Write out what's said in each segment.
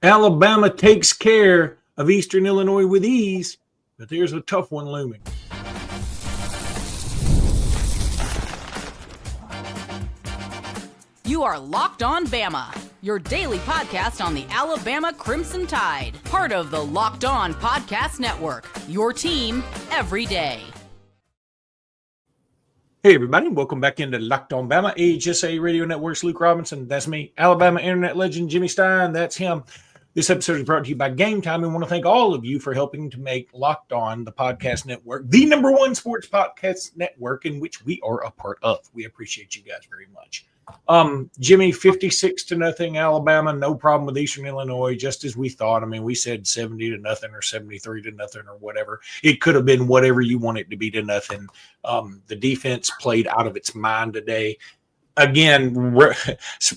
Alabama takes care of Eastern Illinois with ease, but there's a tough one looming. You are Locked On Bama, your daily podcast on the Alabama Crimson Tide. Part of the Locked On Podcast Network, your team every day. Hey, everybody. Welcome back into Locked On Bama, AHSA Radio Network's Luke Robinson. That's me. Alabama internet legend Jimmy Stein. That's him. This episode is brought to you by Gametime. And want to thank all of you for helping to make Locked On, the podcast network, the number one sports podcast network in which we are a part of. We appreciate you guys very much. Jimmy, 56-0 Alabama, no problem with Eastern Illinois, just as we thought. I mean, we said 70-0 or 73-0 or whatever. It could have been whatever you want it to be to nothing. The defense played out of its mind today. Again,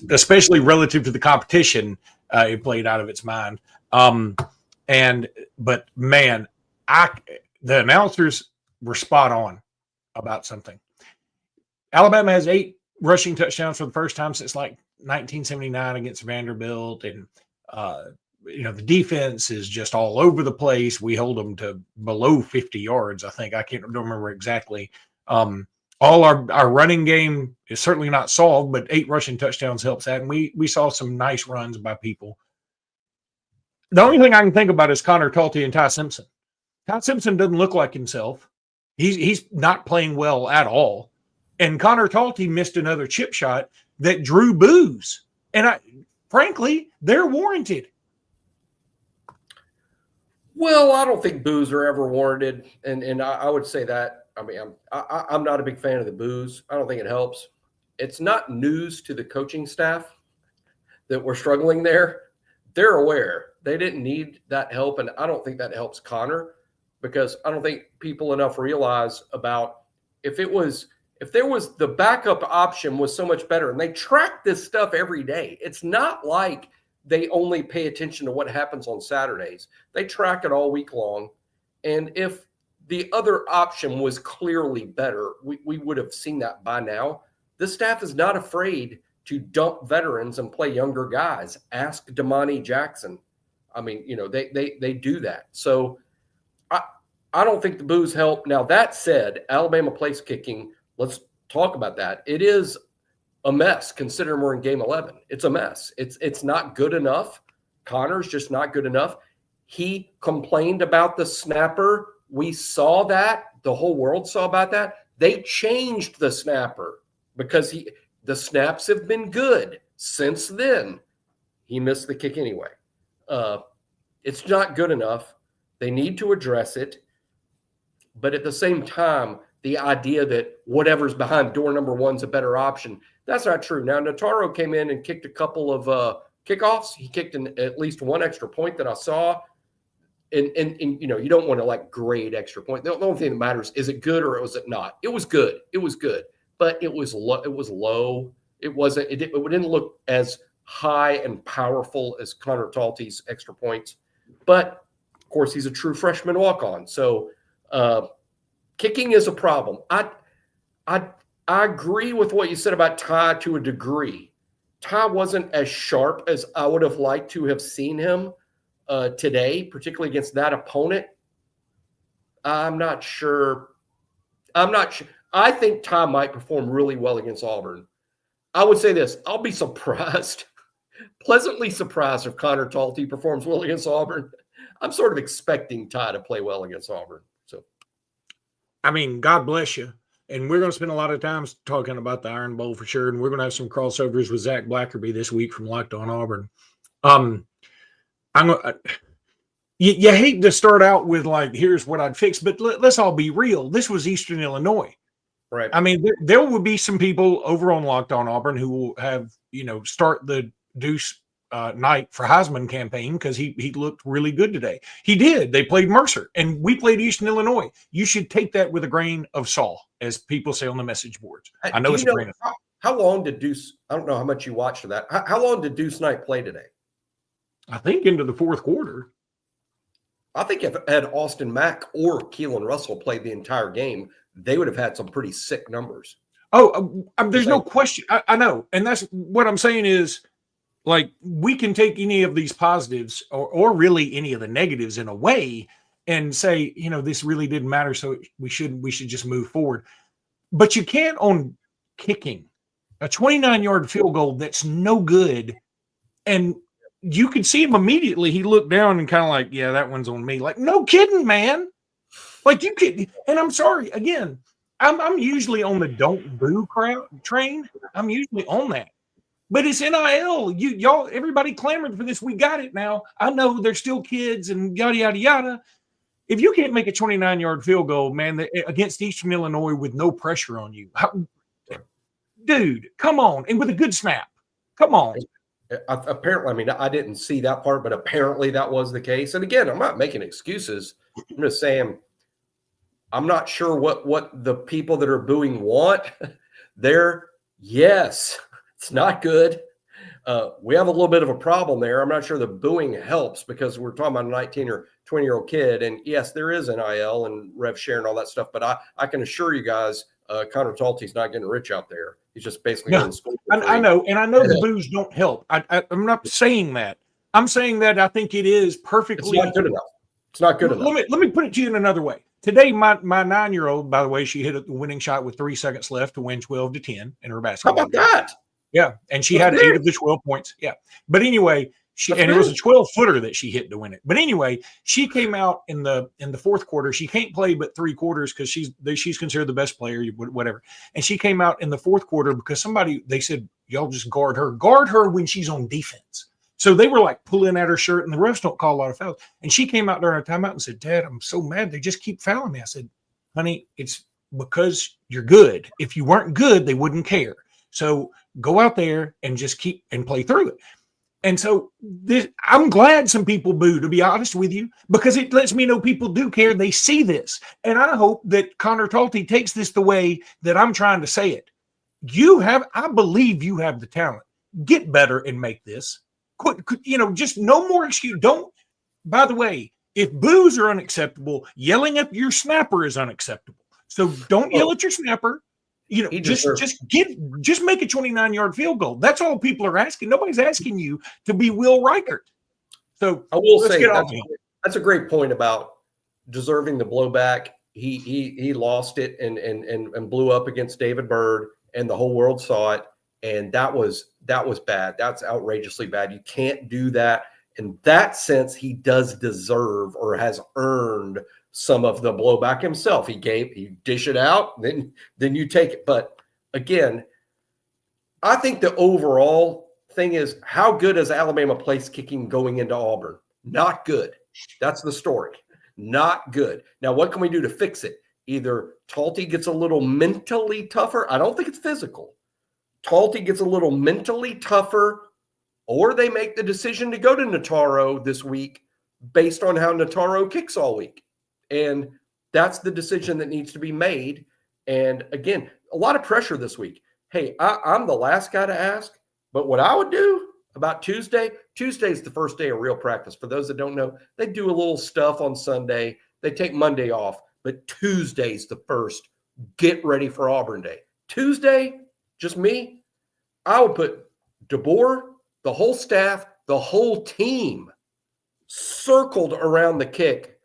especially relative to the competition, it played out of its mind. But man, the announcers were spot on about something. Alabama has 8 rushing touchdowns for the first time since like 1979 against Vanderbilt. And, the defense is just all over the place. We hold them to below 50 yards, I think. I don't remember exactly. All our running game is certainly not solved, but 8 rushing touchdowns helps that. And we saw some nice runs by people. The only thing I can think about is Connor Talty and Ty Simpson. Ty Simpson doesn't look like himself. He's not playing well at all. And Connor Talty missed another chip shot that drew boos. And frankly, they're warranted. Well, I don't think boos are ever warranted. And I would say that. I mean, I'm not a big fan of the boos. I don't think it helps. It's not news to the coaching staff that we're struggling there. They're aware. They didn't need that help. And I don't think that helps Connor, because I don't think people enough realize about if there was the backup option was so much better, and they track this stuff every day. It's not like they only pay attention to what happens on Saturdays. They track it all week long. And if the other option was clearly better, we would have seen that by now. The staff is not afraid to dump veterans and play younger guys. Ask Damani Jackson. I mean, they do that. So I don't think the boos help. Now, that said, Alabama place kicking, let's talk about that. It is a mess considering we're in game 11. It's a mess. It's not good enough. Connor's just not good enough. He complained about the snapper. We saw that. The whole world saw about that. They changed the snapper because the snaps have been good since then. He missed the kick anyway. It's not good enough. They need to address it. But at the same time, the idea that whatever's behind door number 1's a better option, that's not true. Now, Nataro came in and kicked a couple of kickoffs. He kicked at least one extra point that I saw. And you don't want to grade extra point. The only thing that matters, is it good or was it not? It was good. It was good, but it was low. It was low. It wasn't. It didn't look as high and powerful as Connor Talty's extra points. But of course, he's a true freshman walk-on. So kicking is a problem. I agree with what you said about Ty to a degree. Ty wasn't as sharp as I would have liked to have seen him today, particularly against that opponent. I'm not sure. I think Ty might perform really well against Auburn. I would say this. I'll be surprised, pleasantly surprised if Connor Talty performs well against Auburn. I'm sort of expecting Ty to play well against Auburn. So, I mean, God bless you. And we're going to spend a lot of time talking about the Iron Bowl for sure. And we're going to have some crossovers with Zach Blackerby this week from Locked On Auburn. You hate to start out with here's what I'd fix, but let's all be real. This was Eastern Illinois. Right. I mean, there will be some people over on Locked On Auburn who will have, start the Deuce Knight for Heisman campaign because he looked really good today. He did. They played Mercer, and we played Eastern Illinois. You should take that with a grain of salt, as people say on the message boards. I know it's a grain of salt. How long did Deuce – I don't know how much you watched of that. How long did Deuce Knight play today? I think into the fourth quarter. I think if had Austin Mack or Keelan Russell played the entire game, they would have had some pretty sick numbers. Oh, there's no question. I know. And that's what I'm saying is, Like, we can take any of these positives or really any of the negatives in a way and say, this really didn't matter, so we should just move forward. But you can't on kicking a 29-yard field goal that's no good. And you could see him immediately. He looked down and kind of like, yeah, that one's on me. Like, no kidding, man. Like, you could, and I'm sorry, again, I'm usually on the don't boo crowd train. I'm usually on that. But it's NIL. Y'all, everybody clamored for this. We got it now. I know they're still kids and yada, yada, yada. If you can't make a 29-yard field goal, man, against Eastern Illinois with no pressure on you, dude, come on. And with a good snap. Come on. Apparently, I mean, I didn't see that part, but apparently that was the case. And again, I'm not making excuses. I'm just saying I'm not sure what the people that are booing want. Yes, it's not good. We have a little bit of a problem there. I'm not sure the booing helps because we're talking about a 19 or 20-year-old kid. And yes, there is NIL and rev share and all that stuff. But I can assure you guys, Connor Talty's not getting rich out there. He's just basically going to school. I know. And I know the boos don't help. I'm not saying that. I'm saying that I think it is perfectly. It's not good enough. It's not good enough. Let me put it to you in another way. Today, my 9-year-old, by the way, she hit the winning shot with 3 seconds left to win 12-10 in her basketball. How about that? Yeah, and she had 8 of the 12 points. Yeah, but anyway, it was a 12-footer that she hit to win it. But anyway, she came out in the fourth quarter. She can't play but 3 quarters because she's considered the best player, whatever. And she came out in the fourth quarter because they said, y'all just guard her when she's on defense. So they were like pulling at her shirt, and the refs don't call a lot of fouls. And she came out during a timeout and said, Dad, I'm so mad. They just keep fouling me. I said, honey, it's because you're good. If you weren't good, they wouldn't care. So go out there and just keep and play through it. And so I'm glad some people boo, to be honest with you, because it lets me know people do care. They see this. And I hope that Connor Talty takes this the way that I'm trying to say it. I believe you have the talent. Get better and make this. Quit, just no more excuse. By the way, if boos are unacceptable, yelling at your snapper is unacceptable. So don't yell at your snapper. Just make a 29-yard field goal. That's all people are asking. Nobody's asking you to be Will Reichert. So I will say that's a great point about deserving the blowback. He lost it and blew up against David Bird, and the whole world saw it. And that was bad. That's outrageously bad. You can't do that. In that sense, he does deserve or has earned some of the blowback himself. He dish it out, then you take it. But again, I think the overall thing is, how good is Alabama place kicking going into Auburn? Not good. That's the story. Not good. Now, what can we do to fix it? Either Talty gets a little mentally tougher. I don't think it's physical. Talty gets a little mentally tougher, or they make the decision to go to Nataro this week based on how Nataro kicks all week. And that's the decision that needs to be made. And again, a lot of pressure this week. Hey, I'm the last guy to ask, but what I would do about Tuesday is the first day of real practice. For those that don't know, they do a little stuff on Sunday. They take Monday off, but Tuesday's the first. Get ready for Auburn Day. Tuesday, just me, I would put DeBoer, the whole staff, the whole team circled around the kick,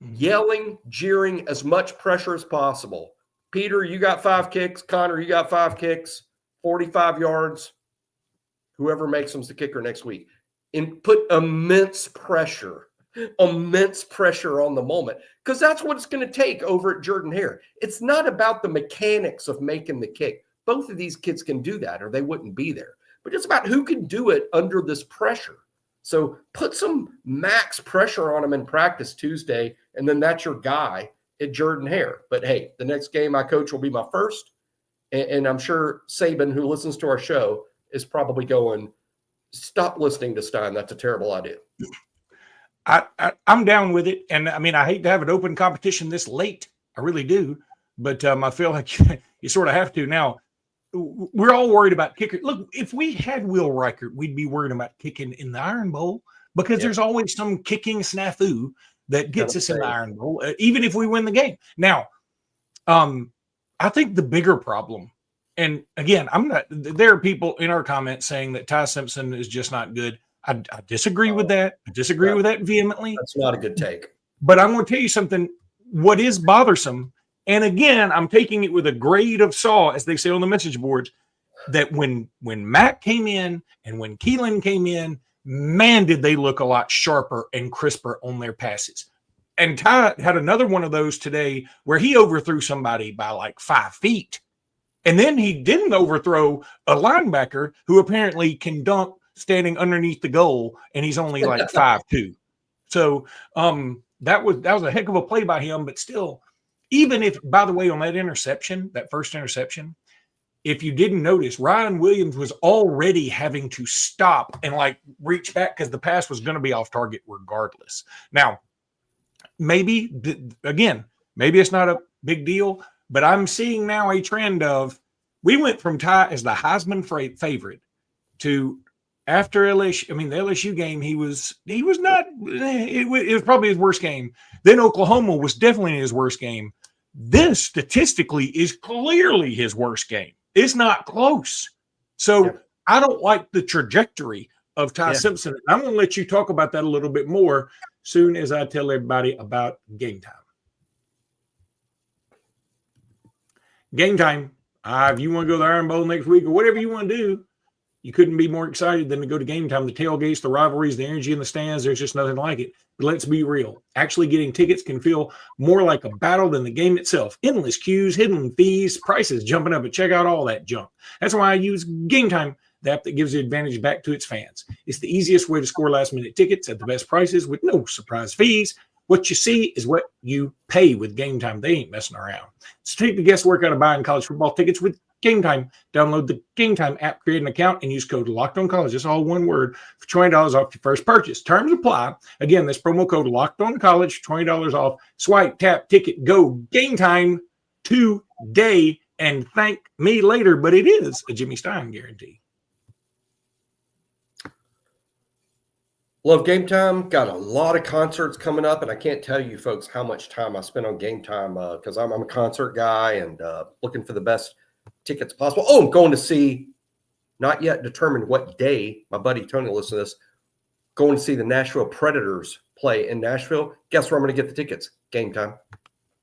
yelling, jeering, as much pressure as possible. Peter, you got 5 kicks. Connor, you got 5 kicks, 45 yards. Whoever makes them's the kicker next week. And put immense pressure on the moment, because that's what it's going to take over at Jordan-Hare. It's not about the mechanics of making the kick. Both of these kids can do that, or they wouldn't be there. But it's about who can do it under this pressure. So put some max pressure on them in practice Tuesday, and then that's your guy at Jordan-Hare. But hey, the next game I coach will be my first, and I'm sure Saban, who listens to our show, is probably going, stop listening to Stein. That's a terrible idea. I'm down with it. And I mean, I hate to have an open competition this late. I really do. But I feel like you sort of have to. Now, we're all worried about kicker. Look, if we had Will Reichert, we'd be worried about kicking in the Iron Bowl, because there's always some kicking snafu that gets us in the Iron Bowl, even if we win the game. Now, I think the bigger problem And again, there are people in our comments saying that Ty Simpson is just not good. I disagree with that. I disagree with that vehemently. That's not a good take. But I'm going to tell you something. What is bothersome, and again, I'm taking it with a grade of salt, as they say on the message boards, that when Matt came in and when Keelan came in, man, did they look a lot sharper and crisper on their passes. And Ty had another one of those today where he overthrew somebody by like 5 feet. And then he didn't overthrow a linebacker who apparently can dunk standing underneath the goal, and he's only like 5'2". So that was a heck of a play by him. But still, even if, by the way, on that first interception, if you didn't notice, Ryan Williams was already having to stop and like reach back because the pass was going to be off target regardless. Now, maybe it's not a big deal, but I'm seeing now a trend of we went from Ty as the Heisman favorite to after LSU. I mean, the LSU game, he was not. It was probably his worst game. Then Oklahoma was definitely his worst game. This statistically is clearly his worst game. It's not close. So I don't like the trajectory of Ty Simpson. I'm going to let you talk about that a little bit more soon as I tell everybody about Game Time. Game Time. If you want to go to the Iron Bowl next week or whatever you want to do, you couldn't be more excited than to go to Game Time. The tailgates, the rivalries, the energy in the stands, there's just nothing like it. But let's be real. Actually getting tickets can feel more like a battle than the game itself. Endless queues, hidden fees, prices jumping up at checkout, all that junk. That's why I use Game Time, the app that gives the advantage back to its fans. It's the easiest way to score last-minute tickets at the best prices with no surprise fees. What you see is what you pay with Game Time. They ain't messing around. So take the guesswork out of buying college football tickets with Game Time. Download the Game Time app, create an account, and use code LOCKEDONCollege. That's all one word for $20 off your first purchase. Terms apply. Again, that's promo code LOCKEDONCollege for $20 off. Swipe, tap, ticket, go. Game Time today, and thank me later. But it is a Jimmy Stein guarantee. Love Game Time. Got a lot of concerts coming up, and I can't tell you folks how much time I spend on Game Time because I'm a concert guy and looking for the best tickets possible. Oh, I'm going to see, not yet determined what day, my buddy Tony listens to this, going to see the Nashville Predators play in Nashville. Guess where I'm going to get the tickets? Game Time.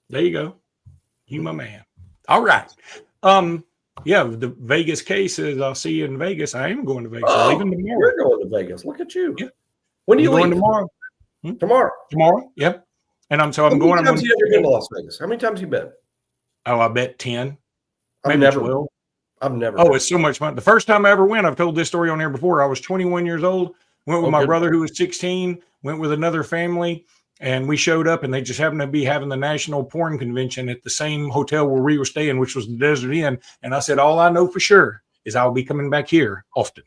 There you go. You my man. All right. The Vegas case is I'll see you in Vegas. I am going to Vegas. I'm leaving tomorrow. You're going to Vegas. Look at you. Yeah. When do you leave? Tomorrow. Tomorrow. Yep. And I'm going. How many times have you ever been to Las Vegas? How many times have you been? Oh, I bet 10. I've never 12. I've never. Oh, it's so much fun. The first time I ever went, I've told this story on here before. I was 21 years old. Went with my brother who was 16. Went with another family, and we showed up, and they just happened to be having the National Porn Convention at the same hotel where we were staying, which was the Desert Inn. And I said, all I know for sure is I'll be coming back here often.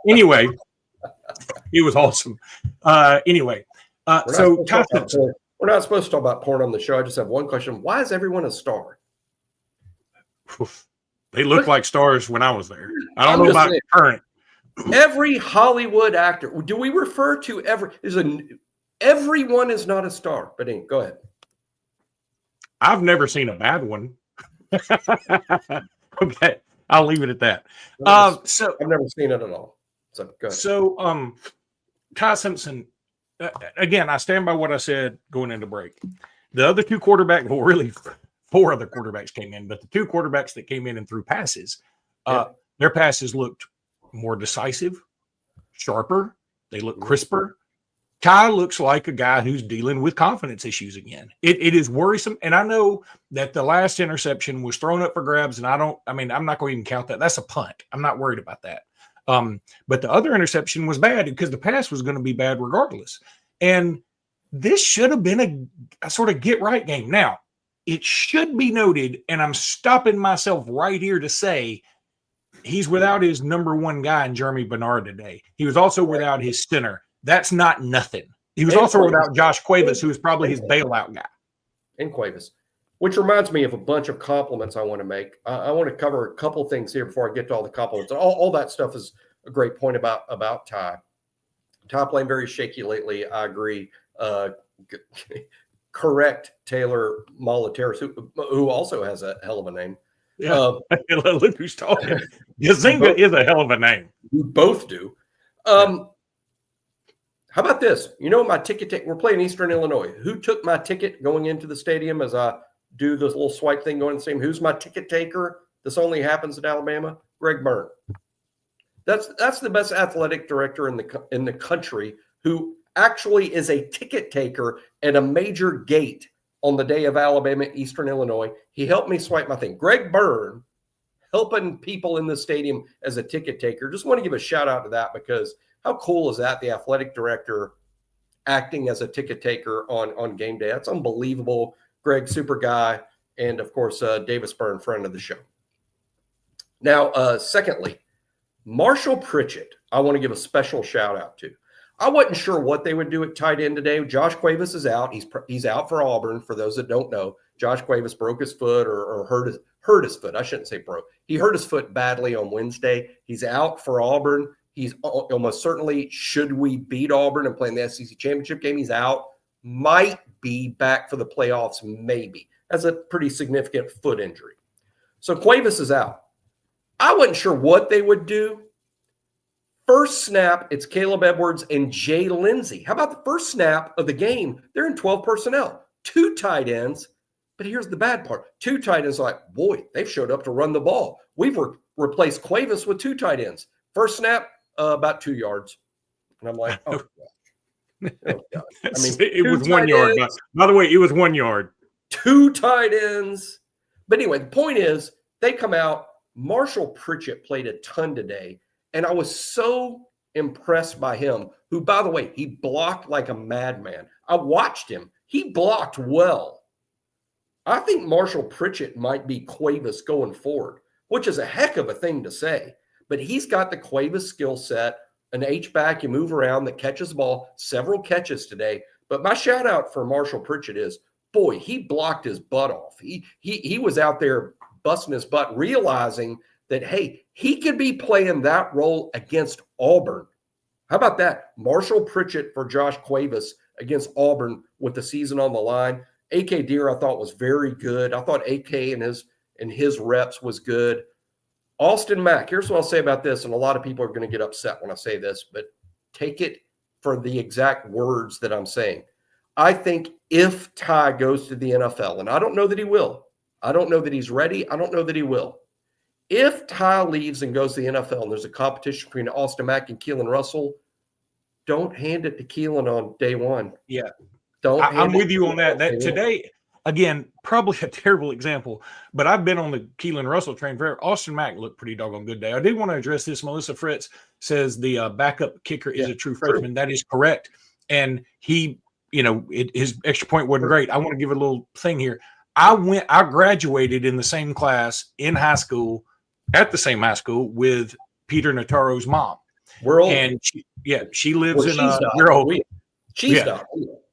Anyway. It was awesome. Anyway, so we're not supposed to talk about porn on the show. I just have one question. Why is everyone a star? They look like stars when I was there. I don't know about current. Every Hollywood actor, do we refer to everyone is not a star? But anyway, go ahead. I've never seen a bad one. Okay, I'll leave it at that. So I've never seen it at all. So go ahead. So Ty Simpson, again, I stand by what I said going into break. The other two quarterbacks, well, really 4 other quarterbacks came in, but the 2 quarterbacks that came in and threw passes, their passes looked more decisive, sharper. They look crisper. Ty looks like a guy who's dealing with confidence issues again. It is worrisome. And I know that the last interception was thrown up for grabs, and I'm not going to even count that. That's a punt. I'm not worried about that. But the other interception was bad because the pass was going to be bad regardless. And this should have been a sort of get right game. Now, it should be noted, and I'm stopping myself right here to say, he's without his number 1 guy in Jeremy Bernard today. He was also without his center. That's not nothing. He was also without Josh Cuevas, who is probably his bailout guy. And Cuevas, which reminds me of a bunch of compliments I want to make. I want to cover a couple things here before I get to all the compliments. All that stuff is a great point about Ty. Ty playing very shaky lately. I agree. Correct Taylor Molitaris, who also has a hell of a name. Yeah. Look who's talking. Yazinga is a hell of a name. We both do. How about this? You know, my ticket, we're playing Eastern Illinois. Who took my ticket going into the stadium as I do this little swipe thing going to see who's my ticket taker? This only happens at Alabama. Greg Byrne. That's the best athletic director in the country who actually is a ticket taker at a major gate on the day of Alabama, Eastern Illinois. He helped me swipe my thing. Greg Byrne helping people in the stadium as a ticket taker. Just want to give a shout out to that because how cool is that? The athletic director acting as a ticket taker on game day. That's unbelievable. Greg, super guy. And of course, Davis Byrne, friend of the show. Now, secondly, Marshall Pritchett, I want to give a special shout out to. I wasn't sure what they would do at tight end today. Josh Cuevas is out. He's out for Auburn. For those that don't know, Josh Cuevas broke his foot or hurt his foot. I shouldn't say broke. He hurt his foot badly on Wednesday. He's out for Auburn. He's almost certainly, should we beat Auburn and play in the SEC championship game, he's out. Might be back for the playoffs, maybe. That's a pretty significant foot injury. So Cuevas is out. I wasn't sure what they would do. First snap, it's Caleb Edwards and Jay Lindsey. How about the first snap of the game? They're in 12 personnel, 2 tight ends. But here's the bad part. 2 tight ends like, boy, they've showed up to run the ball. We've replaced Cuevas with 2 tight ends. First snap, about 2 yards. And I'm like, oh, God. Oh, God. I mean, it was 1 yard. By the way, it was 1 yard. 2 tight ends. But anyway, the point is they come out. Marshall Pritchett played a ton today. And I was so impressed by him, who, by the way, he blocked like a madman. I watched him. He blocked well. I think Marshall Pritchett might be Cuevas going forward, which is a heck of a thing to say. But he's got the Cuevas skill set, an H-back, you move around that catches the ball, several catches today. But my shout out for Marshall Pritchett is, boy, he blocked his butt off. He was out there busting his butt, realizing that, hey, he could be playing that role against Auburn. How about that? Marshall Pritchett for Josh Cuevas against Auburn with the season on the line. A.K. Deere, I thought, was very good. I thought A.K. and his reps was good. Austin Mack, here's what I'll say about this, and a lot of people are going to get upset when I say this, but take it for the exact words that I'm saying. I think if Ty goes to the NFL, and I don't know that he will. I don't know that he's ready. I don't know that he will. If Ty leaves and goes to the NFL and there's a competition between Austin Mack and Keelan Russell, don't hand it to Keelan on day one. Yeah. I'm with you on that. That today, again, probably a terrible example, but I've been on the Keelan Russell train forever. Austin Mack looked pretty doggone good day. I did want to address this. Melissa Fritz says the backup kicker is a true freshman. That is correct. And he, his extra point wasn't great. I want to give a little thing here. I graduated in the same class in high school, at the same high school with Peter Notaro's mom. We're old. And she lives in we're old. She's not.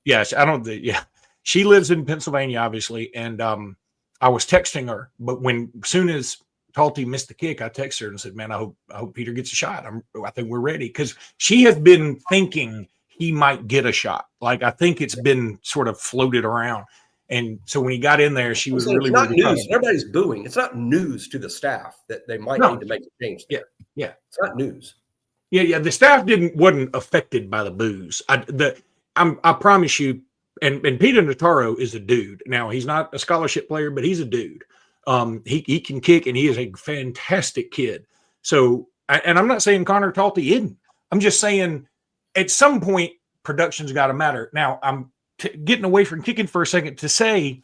Yes, I don't. Yeah, she lives in Pennsylvania, obviously, and I was texting her, but soon as Talty missed the kick, I texted her and said, "Man, I hope Peter gets a shot. I think we're ready," because she has been thinking he might get a shot. Like I think it's been sort of floated around, and so when he got in there, she was really. It's not really news. Everybody's booing. It's not news to the staff that they might need to make a change there. Yeah, it's not news. Yeah. The staff wasn't affected by the boos. I promise you, and Peter Notaro is a dude. Now, he's not a scholarship player, but he's a dude. He can kick, and he is a fantastic kid. So, and I'm not saying Connor Talty isn't. I'm just saying at some point, production's got to matter. Now, I'm getting away from kicking for a second to say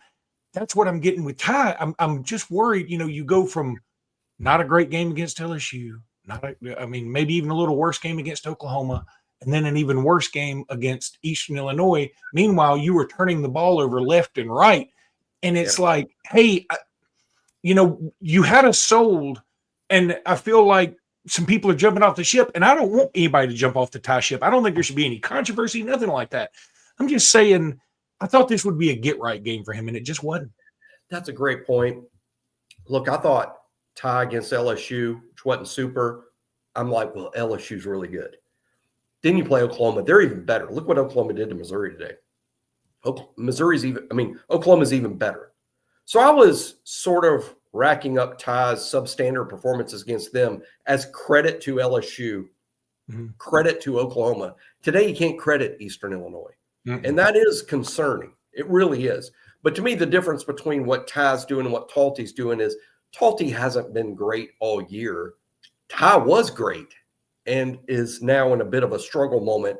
that's what I'm getting with Ty. I'm just worried, you go from not a great game against LSU, maybe even a little worse game against Oklahoma, and then an even worse game against Eastern Illinois. Meanwhile, you were turning the ball over left and right. And it's like, hey, you had us sold. And I feel like some people are jumping off the ship. And I don't want anybody to jump off the Ty ship. I don't think there should be any controversy, nothing like that. I'm just saying, I thought this would be a get-right game for him, and it just wasn't. That's a great point. Look, I thought Ty against LSU, which wasn't super. I'm like, well, LSU's really good. Then you play Oklahoma. They're even better. Look what Oklahoma did to Missouri today. Oklahoma's even better. So I was sort of racking up Ty's substandard performances against them as credit to LSU, credit to Oklahoma. Today, you can't credit Eastern Illinois. And that is concerning. It really is. But to me, the difference between what Ty's doing and what Talty's doing is Talty hasn't been great all year. Ty was great and is now in a bit of a struggle moment.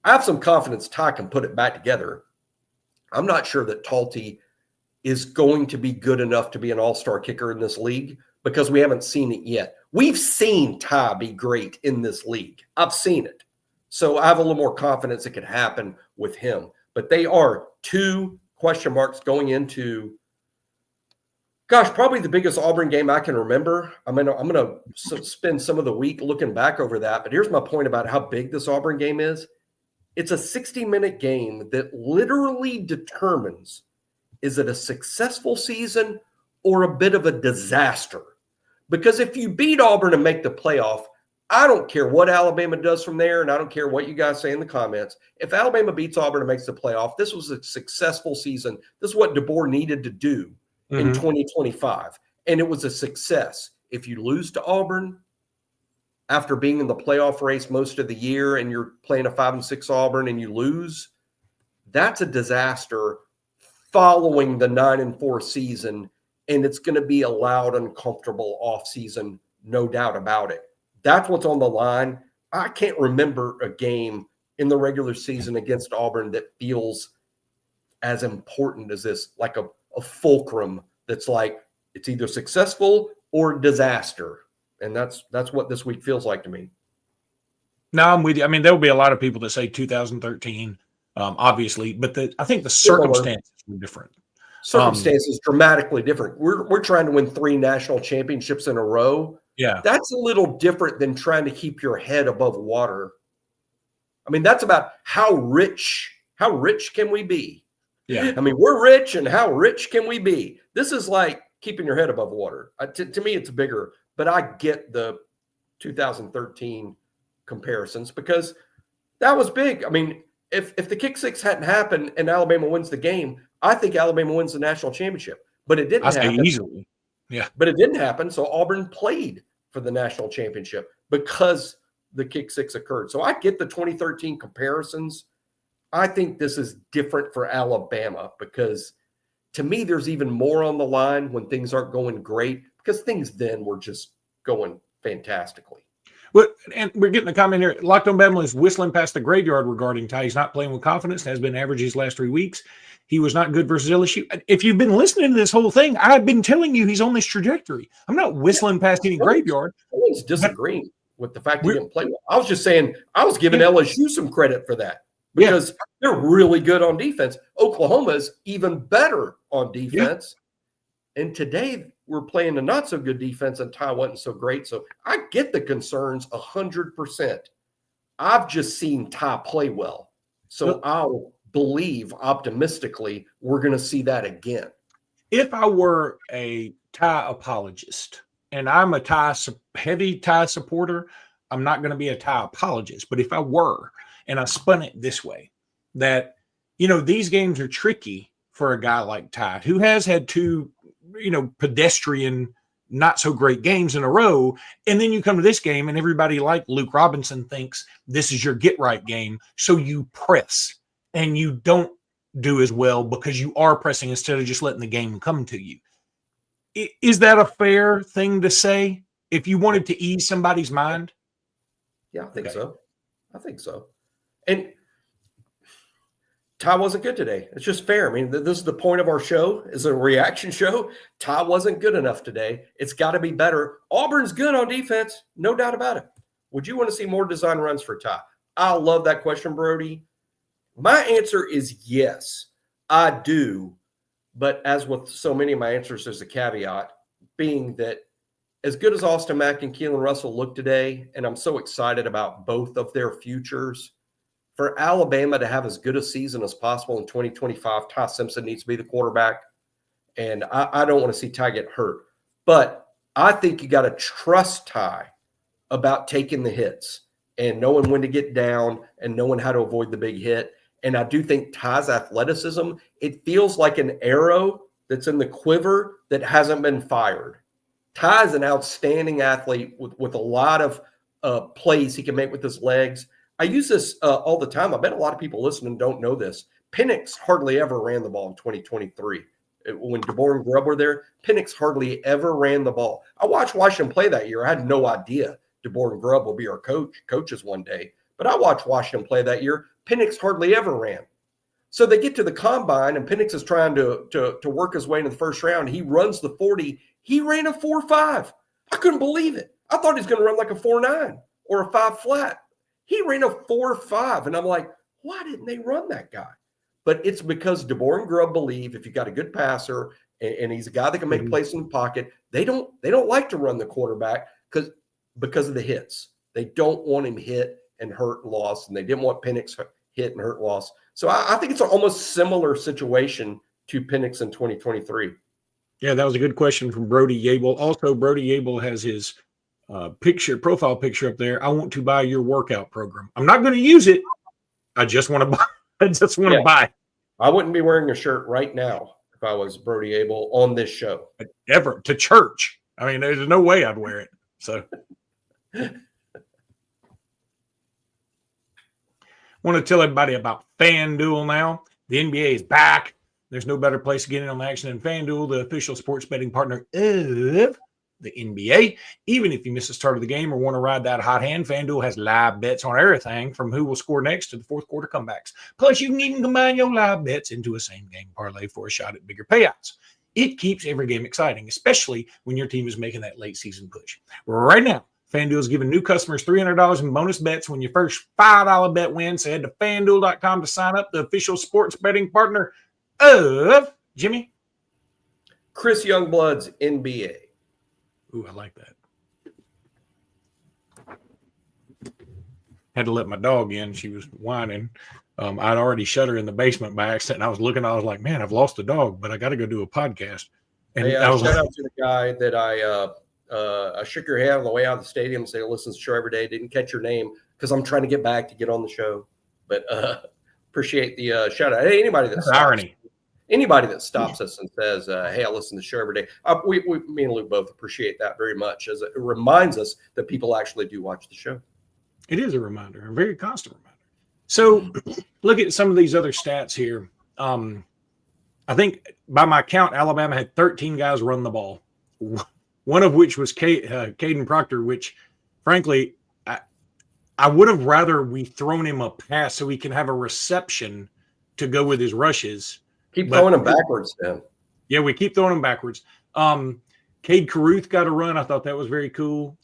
I have some confidence Ty can put it back together. I'm not sure that Talty is going to be good enough to be an all-star kicker in this league because we haven't seen it yet. We've seen Ty be great in this league. I've seen it. So I have a little more confidence it could happen with him. But they are 2 question marks going into, probably the biggest Auburn game I can remember. I'm going to spend some of the week looking back over that. But here's my point about how big this Auburn game is. It's a 60-minute game that literally determines, is it a successful season or a bit of a disaster? Because if you beat Auburn and make the playoff, I don't care what Alabama does from there, and I don't care what you guys say in the comments. If Alabama beats Auburn and makes the playoff, this was a successful season. This is what DeBoer needed to do in 2025, and it was a success. If you lose to Auburn after being in the playoff race most of the year and you're playing a 5-6 Auburn and you lose, that's a disaster following the 9-4 season, and it's going to be a loud, uncomfortable offseason, no doubt about it. That's what's on the line. I can't remember a game in the regular season against Auburn that feels as important as this, like a fulcrum that's like it's either successful or disaster. And that's what this week feels like to me. No, I'm with you. I mean, there will be a lot of people that say 2013, obviously, but I think the circumstances were different. Circumstances dramatically different. We're trying to win 3 national championships in a row. Yeah. That's a little different than trying to keep your head above water. I mean, that's about how rich can we be? Yeah. I mean, we're rich, and how rich can we be? This is like keeping your head above water. To me, it's bigger, but I get the 2013 comparisons because that was big. I mean, if the kick six hadn't happened and Alabama wins the game, I think Alabama wins the national championship, but it didn't happen. Easily. Yeah. But it didn't happen. So Auburn played for the national championship because the kick six occurred. So I get the 2013 comparisons. I think this is different for Alabama because to me, there's even more on the line when things aren't going great because things then were just going fantastically. Well, and we're getting a comment here. Locked on Bama is whistling past the graveyard regarding Ty. He's not playing with confidence. Has been average his last 3 weeks. He was not good versus LSU. If you've been listening to this whole thing, I've been telling you he's on this trajectory. I'm not whistling past any graveyard. No one's disagreeing with the fact he didn't play well. I was just saying I was giving LSU some credit for that because they're really good on defense. Oklahoma's even better on defense. Yeah. And today we're playing a not so good defense and Ty wasn't so great. So I get the concerns 100%. I've just seen Ty play well. So I'll believe optimistically we're going to see that again. If I were a Ty apologist, and I'm a heavy Ty supporter, I'm not going to be a Ty apologist. But if I were, and I spun it this way, that, these games are tricky for a guy like Ty, who has had 2, pedestrian, not so great games in a row. And then you come to this game and everybody like Luke Robinson thinks this is your get right game. So you press. And you don't do as well because you are pressing instead of just letting the game come to you. Is that a fair thing to say if you wanted to ease somebody's mind? Yeah, I think so. I think so. And Ty wasn't good today. It's just fair. I mean, this is the point of our show, is a reaction show. Ty wasn't good enough today. It's got to be better. Auburn's good on defense, no doubt about it. Would you want to see more design runs for Ty? I love that question, Brody. My answer is yes, I do. But as with so many of my answers, there's a caveat, being that as good as Austin Mack and Keelan Russell look today, and I'm so excited about both of their futures, for Alabama to have as good a season as possible in 2025, Ty Simpson needs to be the quarterback. And I don't want to see Ty get hurt. But I think you got to trust Ty about taking the hits and knowing when to get down and knowing how to avoid the big hit. And I do think Ty's athleticism, it feels like an arrow that's in the quiver that hasn't been fired. Ty is an outstanding athlete with a lot of plays he can make with his legs. I use this all the time. I bet a lot of people listening don't know this. Penix hardly ever ran the ball in 2023. When DeBoer and Grubb were there, Penix hardly ever ran the ball. I watched Washington play that year. I had no idea DeBoer and Grubb will be our coaches one day. But I watched Washington play that year. Penix hardly ever ran. So they get to the combine, and Penix is trying to work his way into the first round. He runs the 40. He ran a 4.5. I couldn't believe it. I thought he was going to run like a 4.9 or a 5 flat. He ran a 4.5, and I'm like, why didn't they run that guy? But it's because DeBoer and Grubb believe if you got a good passer and he's a guy that can make plays in the pocket, they don't like to run the quarterback because of the hits. They don't want him hit and hurt and lost, and they didn't want Penix hit and hurt lost. So I think it's an almost similar situation to Penix in 2023. Yeah, that was a good question from Brody Yable. Also, Brody Yable has his profile picture up there. I want to buy your workout program. I'm not going to use it. I just want to buy. To buy. I wouldn't be wearing a shirt right now if I was Brody Yable on this show. Ever to church. I mean, there's no way I'd wear it. So want to tell everybody about FanDuel now. The NBA is back. There's no better place to get in on the action than FanDuel, the official sports betting partner of the NBA. Even if you miss the start of the game or want to ride that hot hand, FanDuel has live bets on everything from who will score next to the fourth quarter comebacks. Plus, you can even combine your live bets into a same-game parlay for a shot at bigger payouts. It keeps every game exciting, especially when your team is making that late-season push. Right now, FanDuel is giving new customers $300 in bonus bets when your first $5 bet wins. So head to FanDuel.com to sign up, the official sports betting partner of Jimmy. Chris Youngblood's NBA. Ooh, I like that. Had to let my dog in. She was whining. I'd already shut her in the basement by accident. And I was looking, I was like, man, I've lost a dog, but I got to go do a podcast. And hey, I was shout out to the guy that I shook your hand on the way out of the stadium and said, listens to the show every day. Didn't catch your name because I'm trying to get back to get on the show. But appreciate the shout out. Hey, anybody that stops us and says, hey, I listen to the show every day. Me and Luke both appreciate that very much, as it reminds us that people actually do watch the show. It is a reminder, a very constant reminder. So look at some of these other stats here. I think by my count, Alabama had 13 guys run the ball, one of which was Caden Proctor, which, frankly, I would have rather we thrown him a pass so he can have a reception to go with his rushes. Keep throwing them backwards, man. Yeah, we keep throwing them backwards. Cade Caruth got a run. I thought that was very cool.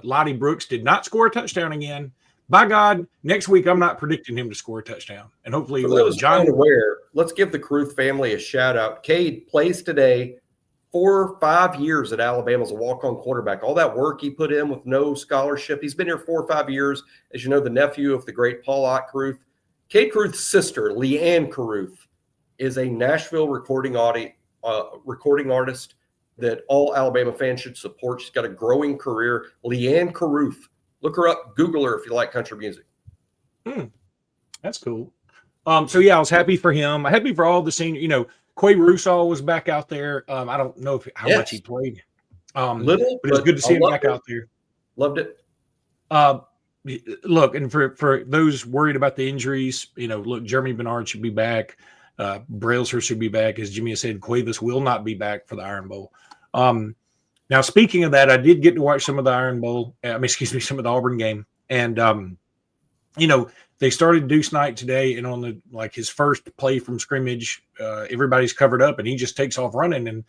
Lottie Brooks did not score a touchdown again. By God, next week I'm not predicting him to score a touchdown. And hopefully John aware, let's give the Caruth family a shout out. Cade plays today 4 or 5 years at Alabama as a walk-on quarterback. All that work he put in with no scholarship. He's been here 4 or 5 years. As you know, the nephew of the great Paul Ott Caruth. Cade Caruth's sister, Leanne Caruth, is a Nashville recording artist that all Alabama fans should support. She's got a growing career. Leanne Caruth. Look her up. Google her if you like country music. That's cool. So, yeah, I was happy for him. I'm happy for all the senior. You know, Quay Russaw was back out there. I don't know how much he played. Little, but it's good to see him back out there. Loved it. Look, and for those worried about the injuries, you know, look, Jeremy Bernard should be back. Brailsford should be back. As Jimmy has said, Cuevas will not be back for the Iron Bowl. Now, speaking of that, I did get to watch some of the Iron Bowl. Some of the Auburn game. And, you know, they started Deuce Knight today, and on his first play from scrimmage, everybody's covered up, and he just takes off running, and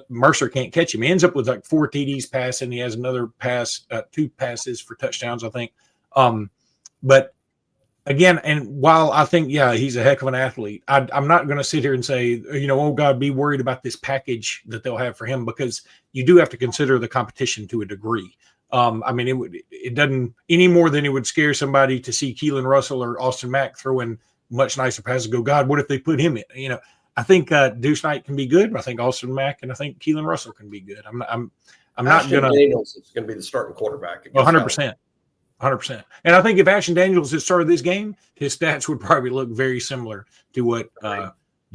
Mercer can't catch him. He ends up with 4 TDs passing. He has another pass, 2 passes for touchdowns, I think. But again, and while I think, he's a heck of an athlete, I'm not going to sit here and say, you know, oh God, be worried about this package that they'll have for him, because you do have to consider the competition to a degree. I mean, it doesn't any more than it would scare somebody to see Keelan Russell or Austin Mack throwing much nicer passes. Go, God, what if they put him in? You know, I think Deuce Knight can be good, but I think Austin Mack and I think Keelan Russell can be good. I'm not going to. Daniels is going to be the starting quarterback. 100%. 100%. And I think if Ashton Daniels had started this game, his stats would probably look very similar to what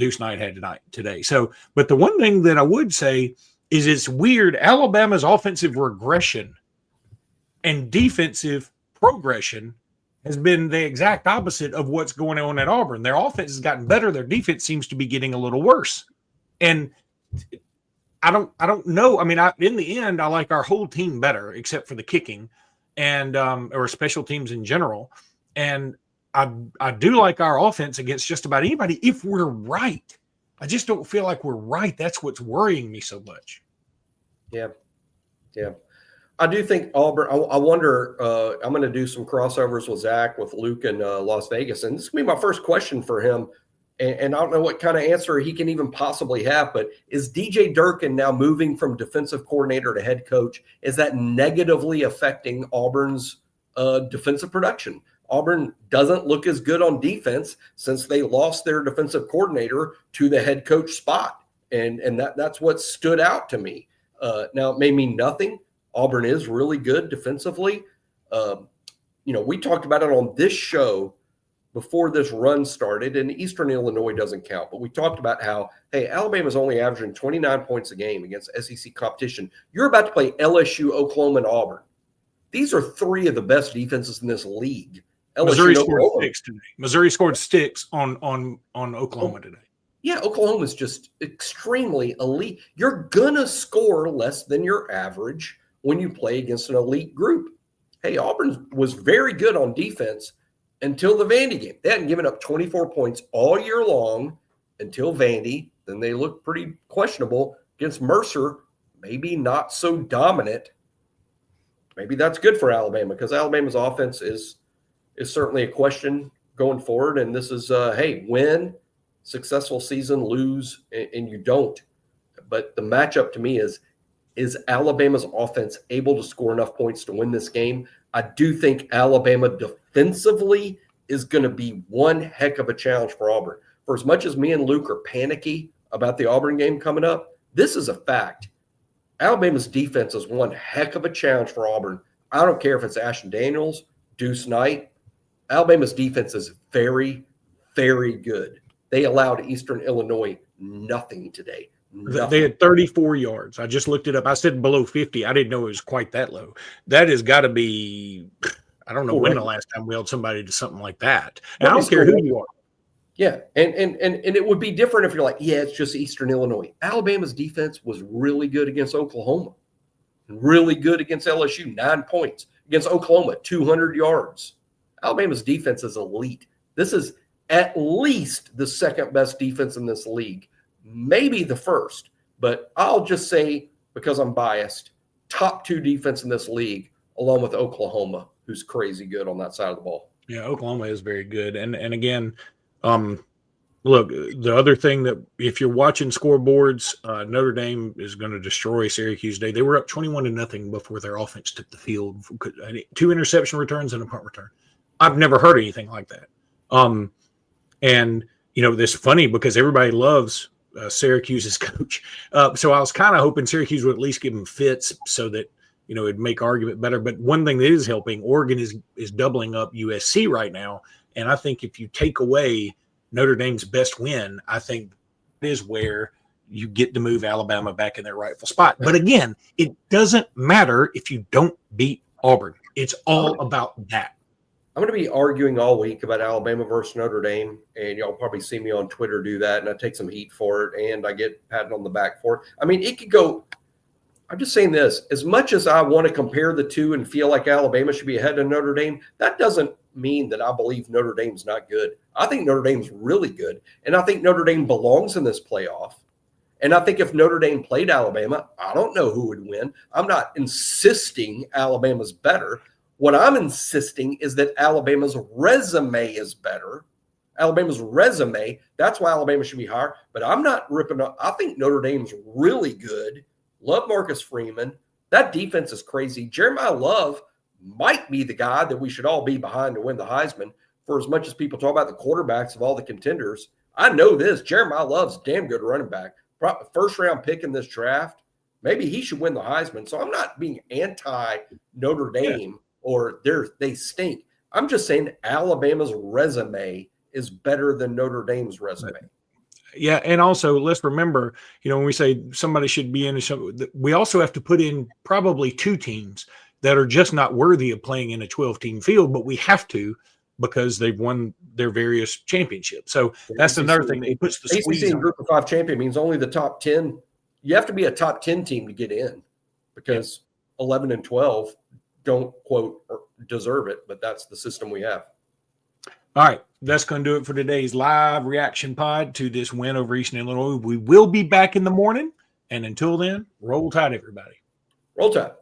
Deuce Knight had today. So, but the one thing that I would say is it's weird. Alabama's offensive regression and defensive progression has been the exact opposite of what's going on at Auburn. Their offense has gotten better. Their defense seems to be getting a little worse. And I don't know. I mean, in the end, I like our whole team better, except for the kicking and or special teams in general. And I do like our offense against just about anybody if we're right. I just don't feel like we're right. That's what's worrying me so much. Yeah. I do think Auburn. I wonder. I'm going to do some crossovers with Zach, with Luke in Las Vegas, and this is going to be my first question for him. And I don't know what kind of answer he can even possibly have, but is DJ Durkin now moving from defensive coordinator to head coach? Is that negatively affecting Auburn's defensive production? Auburn doesn't look as good on defense since they lost their defensive coordinator to the head coach spot, and that's what stood out to me. Now, it may mean nothing. Auburn is really good defensively. We talked about it on this show before this run started, and Eastern Illinois doesn't count, but we talked about how, hey, Alabama's only averaging 29 points a game against SEC competition. You're about to play LSU, Oklahoma, and Auburn. These are three of the best defenses in this league. Missouri scored 6 today. Missouri scored 6 on Oklahoma today. Yeah, Oklahoma's just extremely elite. You're going to score less than your average when you play against an elite group. Hey, Auburn was very good on defense until the Vandy game. They hadn't given up 24 points all year long until Vandy. Then they looked pretty questionable against Mercer, maybe not so dominant. Maybe that's good for Alabama because Alabama's offense is certainly a question going forward. And this is, hey, win, successful season, lose, and you don't. But the matchup to me is Alabama's offense able to score enough points to win this game? I do think Alabama defensively is going to be one heck of a challenge for Auburn. For as much as me and Luke are panicky about the Auburn game coming up, this is a fact. Alabama's defense is one heck of a challenge for Auburn. I don't care if it's Ashton Daniels, Deuce Knight. Alabama's defense is very, very good. They allowed Eastern Illinois nothing today. Nothing. They had 34 yards. I just looked it up. I said below 50. I didn't know it was quite that low. That has got to be, I don't know when the last time we held somebody to something like that. And I don't care who you are. Yeah, and it would be different if you're like, yeah, it's just Eastern Illinois. Alabama's defense was really good against Oklahoma. Really good against LSU, 9 points. Against Oklahoma, 200 yards. Alabama's defense is elite. This is at least the second best defense in this league. Maybe the first, but I'll just say, because I'm biased, top 2 defense in this league, along with Oklahoma, who's crazy good on that side of the ball. Yeah, Oklahoma is very good. And again, look, the other thing that if you're watching scoreboards, Notre Dame is going to destroy Syracuse today. They were up 21-0 before their offense took the field. 2 interception returns and a punt return. I've never heard anything like that. And, this is funny because everybody loves Syracuse's coach. So I was kind of hoping Syracuse would at least give him fits so that, it'd make argument better. But one thing that is helping, Oregon is doubling up USC right now. And I think if you take away Notre Dame's best win, I think that is where you get to move Alabama back in their rightful spot. But again, it doesn't matter if you don't beat Auburn. It's all about that. I'm going to be arguing all week about Alabama versus Notre Dame, and y'all probably see me on Twitter do that, and I take some heat for it, and I get patted on the back for it. I mean, it could go – I'm just saying this. As much as I want to compare the two and feel like Alabama should be ahead of Notre Dame, that doesn't mean that I believe Notre Dame's not good. I think Notre Dame's really good, and I think Notre Dame belongs in this playoff. And I think if Notre Dame played Alabama, I don't know who would win. I'm not insisting Alabama's better. What I'm insisting is that Alabama's resume is better. Alabama's resume, that's why Alabama should be higher. But I'm not ripping up. I think Notre Dame's really good. Love Marcus Freeman. That defense is crazy. Jeremiah Love might be the guy that we should all be behind to win the Heisman. For as much as people talk about the quarterbacks of all the contenders, I know this. Jeremiah Love's a damn good running back. First round pick in this draft. Maybe he should win the Heisman. So I'm not being anti-Notre Dame or they stink. I'm just saying Alabama's resume is better than Notre Dame's resume. Yeah, and also let's remember, when we say somebody should be in, we also have to put in probably 2 teams that are just not worthy of playing in a 12-team field, but we have to because they've won their various championships. So that's another thing that puts the squeeze ACC on. Group of 5 champion means only the top 10. You have to be a top 10 team to get in because 11 and 12 don't, quote, deserve it, but that's the system we have. All right, that's going to do it for today's live reaction pod to this win over Eastern Illinois. We will be back in the morning, and until then, roll tide, everybody. Roll Tide.